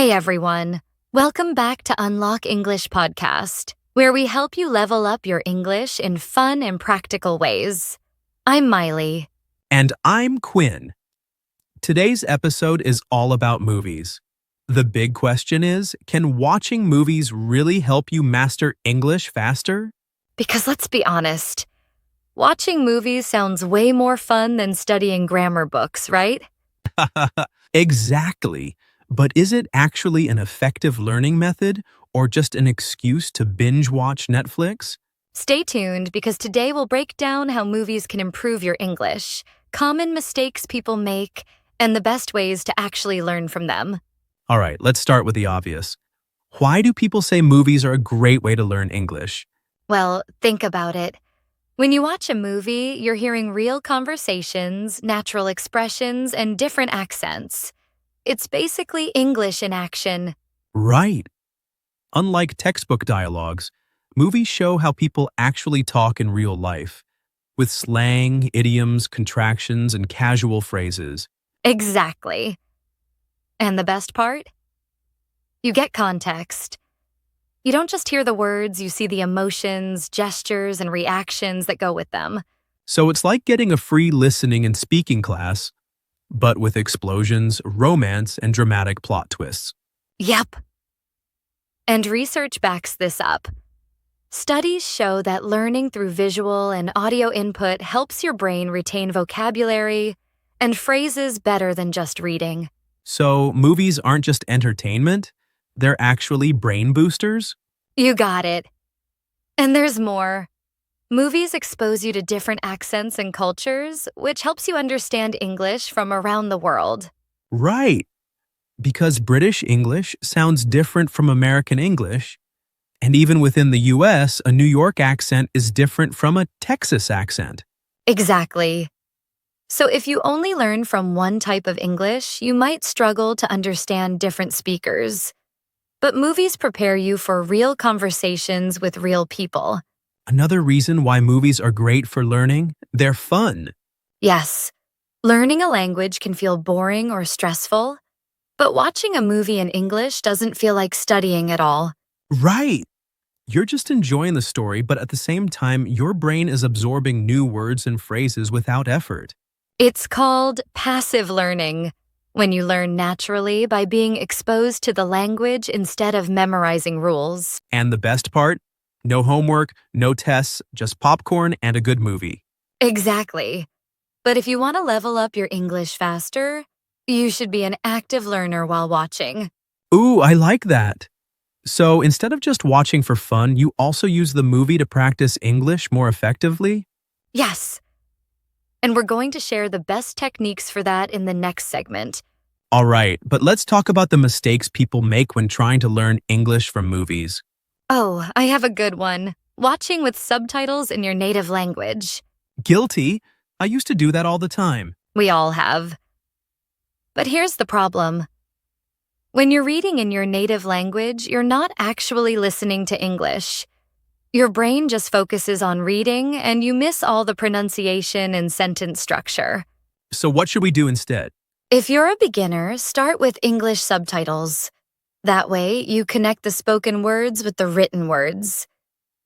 Hey everyone, welcome back to Unlock English Podcast, where we help you level up your English in fun and practical ways. I'm Miley. And I'm Quinn. Today's episode is all about movies. The big question is, can watching movies really help you master English faster? Because let's be honest, watching movies sounds way more fun than studying grammar books, right? Exactly. But is it actually an effective learning method or just an excuse to binge watch Netflix? Stay tuned because today we'll break down how movies can improve your English, common mistakes people make, and the best ways to actually learn from them. All right, let's start with the obvious. Why do people say movies are a great way to learn English? Well, think about it. When you watch a movie, you're hearing real conversations, natural expressions, and different accents. It's basically English in action. Right. Unlike textbook dialogues, movies show how people actually talk in real life, with slang, idioms, contractions, and casual phrases. Exactly. And the best part? You get context. You don't just hear the words, you see the emotions, gestures, and reactions that go with them. So it's like getting a free listening and speaking class, but with explosions, romance, and dramatic plot twists. Yep. And research backs this up. Studies show that learning through visual and audio input helps your brain retain vocabulary and phrases better than just reading. So movies aren't just entertainment, they're actually brain boosters? You got it. And there's more. Movies expose you to different accents and cultures, which helps you understand English from around the world. Right. Because British English sounds different from American English, and even within the US, a New York accent is different from a Texas accent. Exactly. So if you only learn from one type of English, you might struggle to understand different speakers. But movies prepare you for real conversations with real people. Another reason why movies are great for learning, they're fun. Yes, learning a language can feel boring or stressful, but watching a movie in English doesn't feel like studying at all. Right. You're just enjoying the story, but at the same time, your brain is absorbing new words and phrases without effort. It's called passive learning, when you learn naturally by being exposed to the language instead of memorizing rules. And the best part? No homework, no tests, just popcorn and a good movie. Exactly. But if you want to level up your English faster, you should be an active learner while watching. Ooh, I like that. So instead of just watching for fun, you also use the movie to practice English more effectively? Yes. And we're going to share the best techniques for that in the next segment. All right, but let's talk about the mistakes people make when trying to learn English from movies. Oh, I have a good one. Watching with subtitles in your native language. Guilty. I used to do that all the time. We all have. But here's the problem. When you're reading in your native language, you're not actually listening to English. Your brain just focuses on reading, and you miss all the pronunciation and sentence structure. So what should we do instead? If you're a beginner, start with English subtitles. That way, you connect the spoken words with the written words.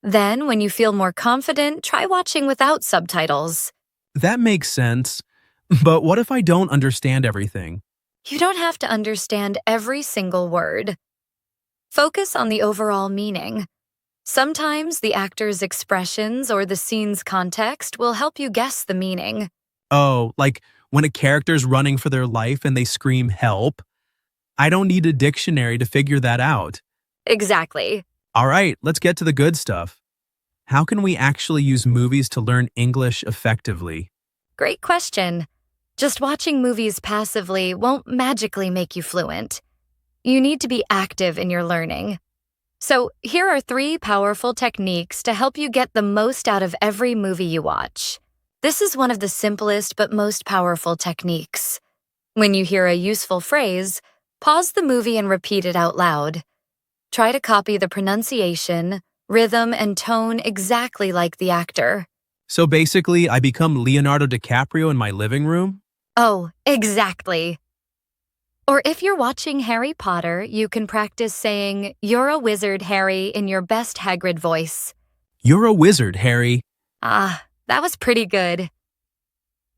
Then, when you feel more confident, try watching without subtitles. That makes sense. But what if I don't understand everything? You don't have to understand every single word. Focus on the overall meaning. Sometimes the actor's expressions or the scene's context will help you guess the meaning. Oh, like when a character's running for their life and they scream help? I don't need a dictionary to figure that out. Exactly. All right, let's get to the good stuff. How can we actually use movies to learn English effectively? Great question. Just watching movies passively won't magically make you fluent. You need to be active in your learning. So here are 3 powerful techniques to help you get the most out of every movie you watch. This is one of the simplest but most powerful techniques. When you hear a useful phrase, pause the movie and repeat it out loud. Try to copy the pronunciation, rhythm, and tone exactly like the actor. So basically, I become Leonardo DiCaprio in my living room? Oh, exactly. Or if you're watching Harry Potter, you can practice saying, "You're a wizard, Harry," in your best Hagrid voice. You're a wizard, Harry. Ah, that was pretty good.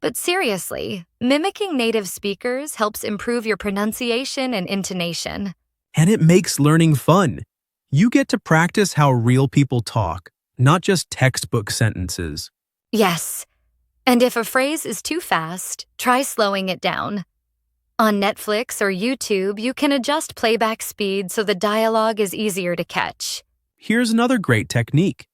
But seriously, mimicking native speakers helps improve your pronunciation and intonation. And it makes learning fun. You get to practice how real people talk, not just textbook sentences. Yes, and if a phrase is too fast, try slowing it down. On Netflix or YouTube, you can adjust playback speed so the dialogue is easier to catch. Here's another great technique.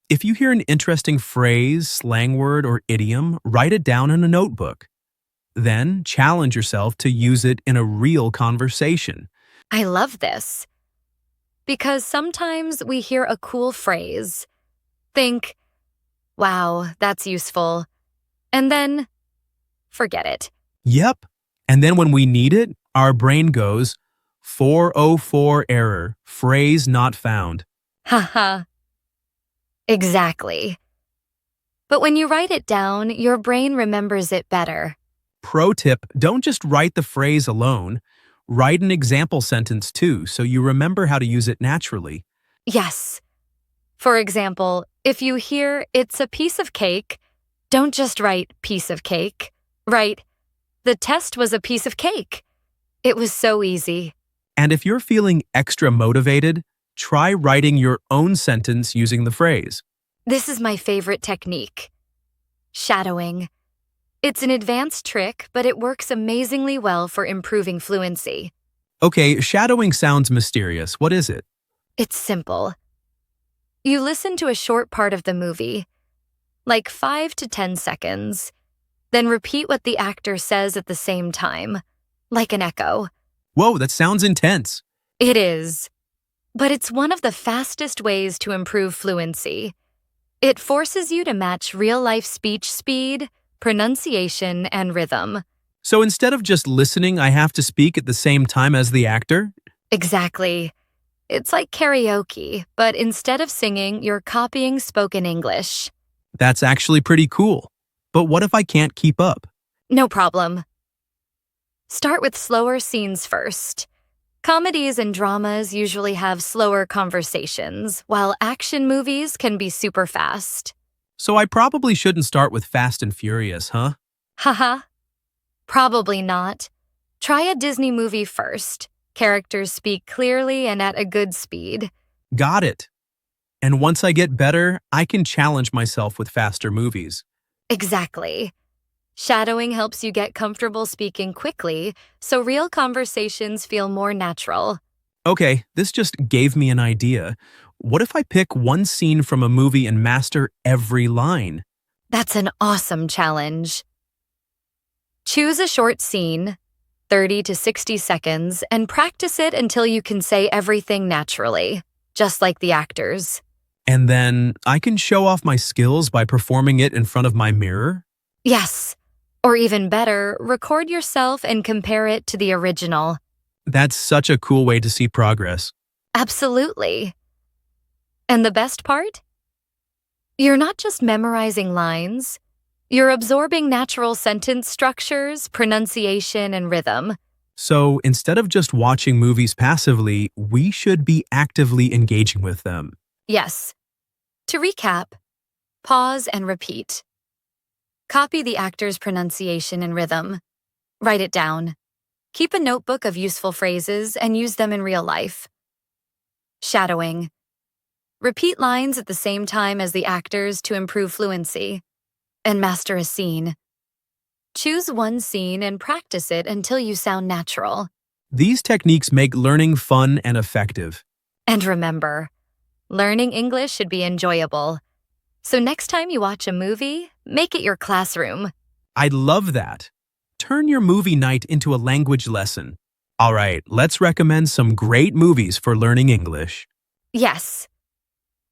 If you hear an interesting phrase, slang word, or idiom, write it down in a notebook. Then challenge yourself to use it in a real conversation. I love this. Because sometimes we hear a cool phrase, think, "Wow, that's useful," and then forget it. Yep. And then when we need it, our brain goes, 404 error, phrase not found. Haha. Exactly. But when you write it down, your brain remembers it better. Pro tip, don't just write the phrase alone. Write an example sentence too, so you remember how to use it naturally. Yes. For example, if you hear "it's a piece of cake," don't just write "piece of cake." Write, "The test was a piece of cake." It was so easy. And if you're feeling extra motivated, try writing your own sentence using the phrase. This is my favorite technique. Shadowing. It's an advanced trick, but it works amazingly well for improving fluency. Okay, shadowing sounds mysterious. What is it? It's simple. You listen to a short part of the movie, like 5 to 10 seconds, then repeat what the actor says at the same time, like an echo. Whoa, that sounds intense. It is. But it's one of the fastest ways to improve fluency. It forces you to match real-life speech speed, pronunciation, and rhythm. So instead of just listening, I have to speak at the same time as the actor? Exactly. It's like karaoke, but instead of singing, you're copying spoken English. That's actually pretty cool. But what if I can't keep up? No problem. Start with slower scenes first. Comedies and dramas usually have slower conversations, while action movies can be super fast. So I probably shouldn't start with Fast and Furious, huh? Haha. Probably not. Try a Disney movie first. Characters speak clearly and at a good speed. Got it. And once I get better, I can challenge myself with faster movies. Exactly. Shadowing helps you get comfortable speaking quickly, so real conversations feel more natural. Okay, this just gave me an idea. What if I pick one scene from a movie and master every line? That's an awesome challenge. Choose a short scene, 30 to 60 seconds, and practice it until you can say everything naturally, just like the actors. And then I can show off my skills by performing it in front of my mirror? Yes. Or even better, record yourself and compare it to the original. That's such a cool way to see progress. Absolutely. And the best part? You're not just memorizing lines. You're absorbing natural sentence structures, pronunciation, and rhythm. So instead of just watching movies passively, we should be actively engaging with them. Yes. To recap, pause and repeat. Copy the actor's pronunciation and rhythm. Write it down. Keep a notebook of useful phrases and use them in real life. Shadowing. Repeat lines at the same time as the actors to improve fluency. And master a scene. Choose one scene and practice it until you sound natural. These techniques make learning fun and effective. And remember, learning English should be enjoyable. So next time you watch a movie, make it your classroom. I love that. Turn your movie night into a language lesson. All right, let's recommend some great movies for learning English. Yes.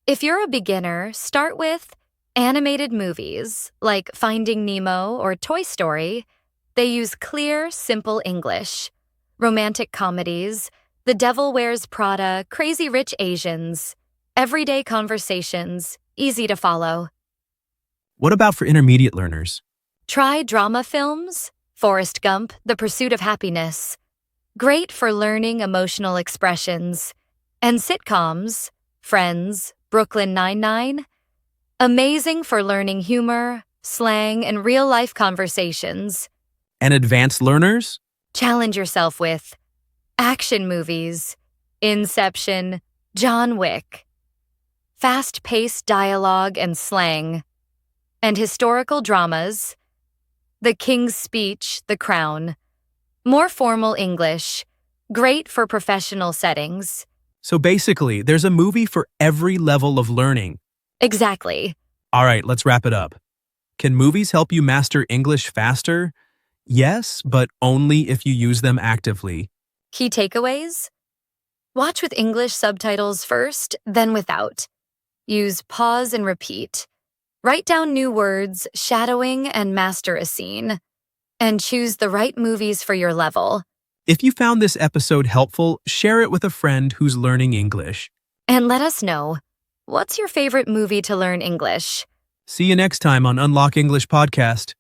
If you're a beginner, start with animated movies like Finding Nemo or Toy Story. They use clear, simple English. Romantic comedies, The Devil Wears Prada, Crazy Rich Asians. Everyday conversations, easy to follow. What about for intermediate learners? Try drama films, Forrest Gump, The Pursuit of Happiness. great for learning emotional expressions. And sitcoms, Friends, Brooklyn Nine-Nine, amazing for learning humor, slang, and real-life conversations. And advanced learners? Challenge yourself with action movies, Inception, John Wick, fast-paced dialogue and slang, and historical dramas, The King's Speech, The Crown, more formal English, great for professional settings. So basically, there's a movie for every level of learning. Exactly. All right, let's wrap it up. Can movies help you master English faster? Yes, but only if you use them actively. Key takeaways? Watch with English subtitles first, then without. Use pause and repeat. Write down new words, shadowing, and master a scene. And choose the right movies for your level. If you found this episode helpful, share it with a friend who's learning English. And let us know, what's your favorite movie to learn English? See you next time on Unlock English Podcast.